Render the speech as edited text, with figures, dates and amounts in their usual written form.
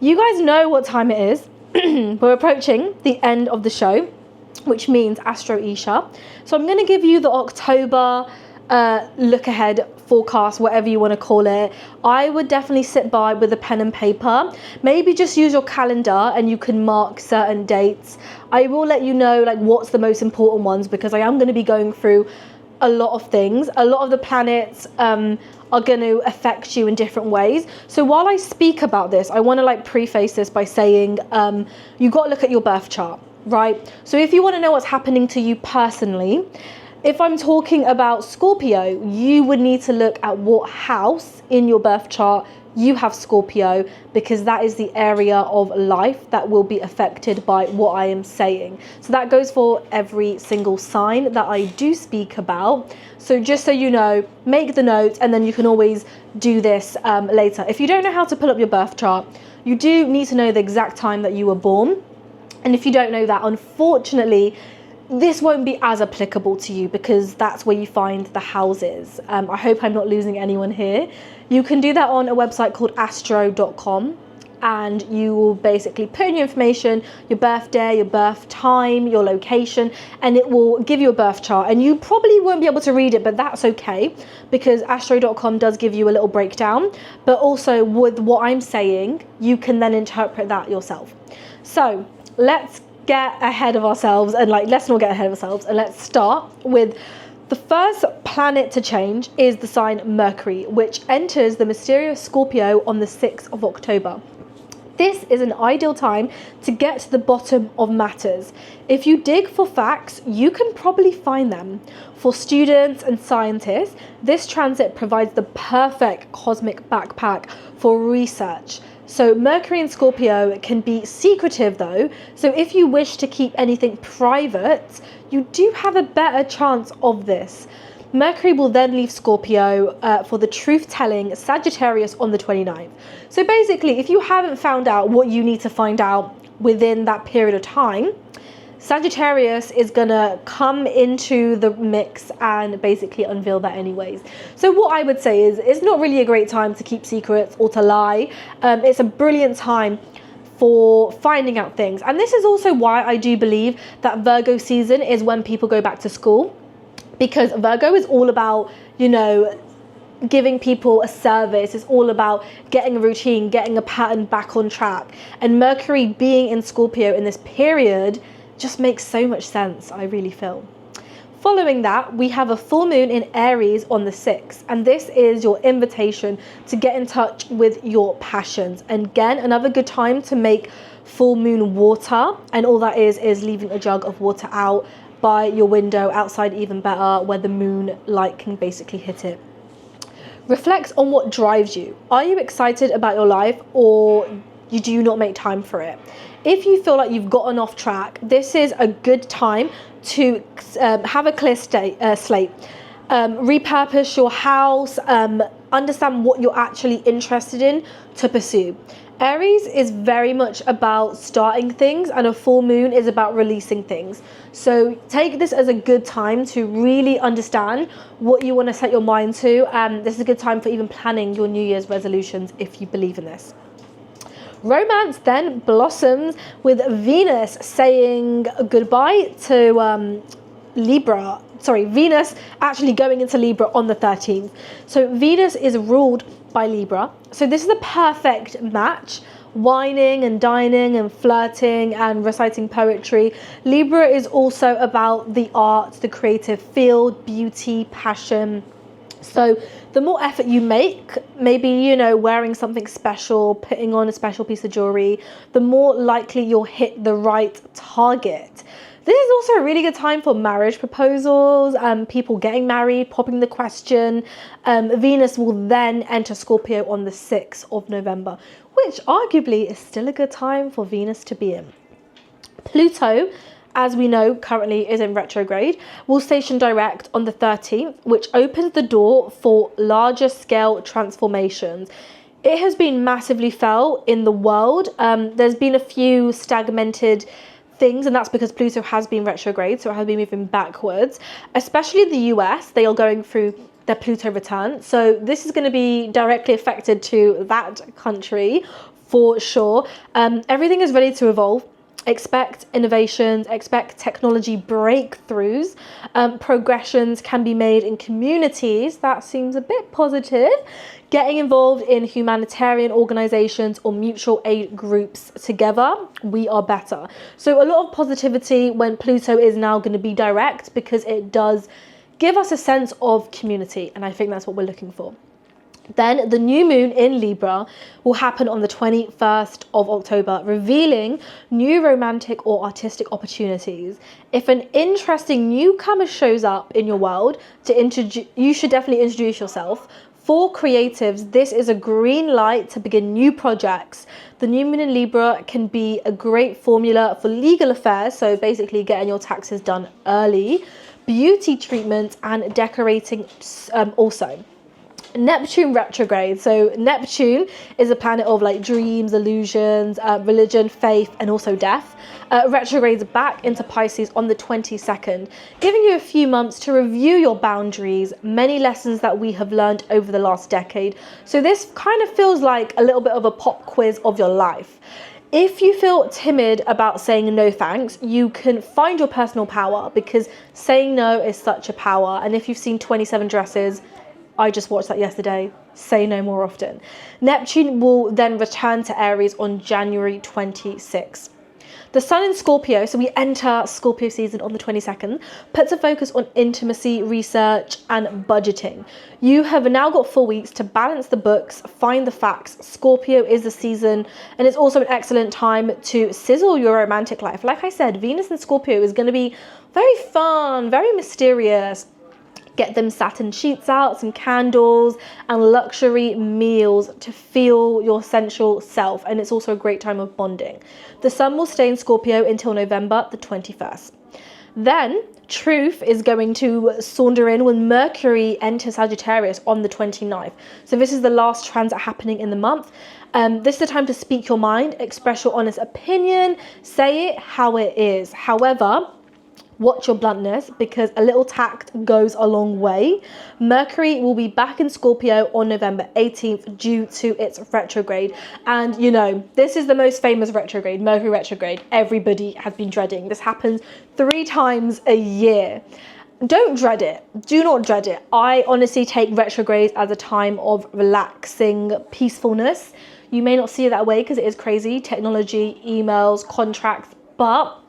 You guys know what time it is. We're approaching the end of the show, which means Astro Isha. So I'm going to give you the October look ahead forecast, whatever you want to call it. I would definitely sit by with a pen and paper. Maybe just use your calendar and you can mark certain dates. I will let you know like what's the most important ones, because I am going to be going through a lot of things. A lot of the planets are going to affect you in different ways. So while I speak about this, I want to like preface this by saying you got to look at your birth chart, right? So if you want to know what's happening to you personally, if I'm talking about Scorpio, you would need to look at what house in your birth chart you have Scorpio, because that is the area of life that will be affected by what I am saying. So that goes for every single sign that I do speak about. So just so you know, make the notes, and then you can always do this later. If you don't know how to pull up your birth chart, you do need to know the exact time that you were born. And if you don't know that, unfortunately, this won't be as applicable to you, because that's where you find the houses. I hope I'm not losing anyone here. You can do that on a website called astro.com, and you will basically put in your information, your birthday, your birth time, your location, and it will give you a birth chart. And you probably won't be able to read it, but that's okay, because astro.com does give you a little breakdown. But also with what I'm saying, you can then interpret that yourself. So let's get ahead of ourselves, and let's not get ahead of ourselves, and let's start with the first planet to change is the sign Mercury, which enters the mysterious Scorpio on the 6th of October. This is an ideal time to get to the bottom of matters. If you dig for facts, you can probably find them. For students and scientists, this transit provides the perfect cosmic backpack for research. So Mercury in Scorpio can be secretive though, so if you wish to keep anything private, you do have a better chance of this. Mercury will then leave Scorpio for the truth-telling Sagittarius on the 29th. So basically, if you haven't found out what you need to find out within that period of time, Sagittarius is gonna come into the mix and basically unveil that anyways. So what I would say is, it's not really a great time to keep secrets or to lie. It's a brilliant time for finding out things. And this is also why I do believe that Virgo season is when people go back to school, because Virgo is all about, you know, giving people a service. It's all about getting a routine, getting a pattern back on track. And Mercury being in Scorpio in this period just makes so much sense, I really feel. Following that, we have a full moon in Aries on the 6th, and this is your invitation to get in touch with your passions. And again, another good time to make full moon water, and all that is leaving a jug of water out by your window, outside even better, where the moon light can basically hit it. Reflect on what drives you. Are you excited about your life, or do you not make time for it? If you feel like you've gotten off track, this is a good time to have a clear slate, repurpose your house, understand what you're actually interested in to pursue. Aries is very much about starting things, and a full moon is about releasing things. So take this as a good time to really understand what you want to set your mind to. This is a good time for even planning your New Year's resolutions if you believe in this. Romance then blossoms with Venus saying goodbye to Libra. Sorry, Venus actually going into Libra on the 13th. So Venus is ruled by Libra. So this is a perfect match. Whining and dining and flirting and reciting poetry. Libra is also about the arts, the creative field, beauty, passion. So the more effort you make, maybe, you know, wearing something special, putting on a special piece of jewelry, the more likely you'll hit the right target. This is also a really good time for marriage proposals, people getting married, popping the question. Venus will then enter Scorpio on the 6th of November, which arguably is still a good time for Venus to be in. Pluto, as we know, currently is in retrograde, will station direct on the 13th, which opens the door for larger scale transformations. It has been massively felt in the world. There's been a few stagnated things, and that's because Pluto has been retrograde, so it has been moving backwards. Especially in the US, they are going through their Pluto return. So this is going to be directly affected to that country for sure. Everything is ready to evolve. Expect innovations, expect technology breakthroughs. Progressions can be made in communities. That seems a bit positive. Getting involved in humanitarian organizations or mutual aid groups together, we are better. So a lot of positivity when Pluto is now going to be direct, because it does give us a sense of community, and I think that's what we're looking for. Then the new moon in Libra will happen on the 21st of October, revealing new romantic or artistic opportunities. If an interesting newcomer shows up in your world, you should definitely introduce yourself. For creatives, this is a green light to begin new projects. The new moon in Libra can be a great formula for legal affairs, so basically getting your taxes done early, beauty treatment, and decorating also. Neptune retrograde. So Neptune is a planet of like dreams, illusions, religion, faith, and also death. Retrogrades back into Pisces on the 22nd, giving you a few months to review your boundaries, many lessons that we have learned over the last decade. So this kind of feels like a little bit of a pop quiz of your life. If you feel timid about saying no thanks, you can find your personal power, because saying no is such a power. And if you've seen 27 Dresses, I just watched that yesterday. Say no more often. Neptune will then return to Aries on January 26th. The sun in Scorpio, so we enter Scorpio season on the 22nd, puts a focus on intimacy, research, and budgeting. You have now got 4 weeks to balance the books, find the facts. Scorpio is the season, and it's also an excellent time to sizzle your romantic life. Like I said, Venus in Scorpio is going to be very fun, very mysterious. Get them satin sheets out, some candles, and luxury meals to feel your sensual self. And it's also a great time of bonding. The sun will stay in Scorpio until November the 21st. Then truth is going to saunter in when Mercury enters Sagittarius on the 29th. So this is the last transit happening in the month. This is the time to speak your mind, express your honest opinion, say it how it is. However, watch your bluntness, because a little tact goes a long way. Mercury will be back in Scorpio on November 18th due to its retrograde. And you know, this is the most famous retrograde, Mercury retrograde. Everybody has been dreading. This happens 3 times a year. Don't dread it. Do not dread it. I honestly take retrogrades as a time of relaxing peacefulness. You may not see it that way because it is crazy. Technology, emails, contracts, but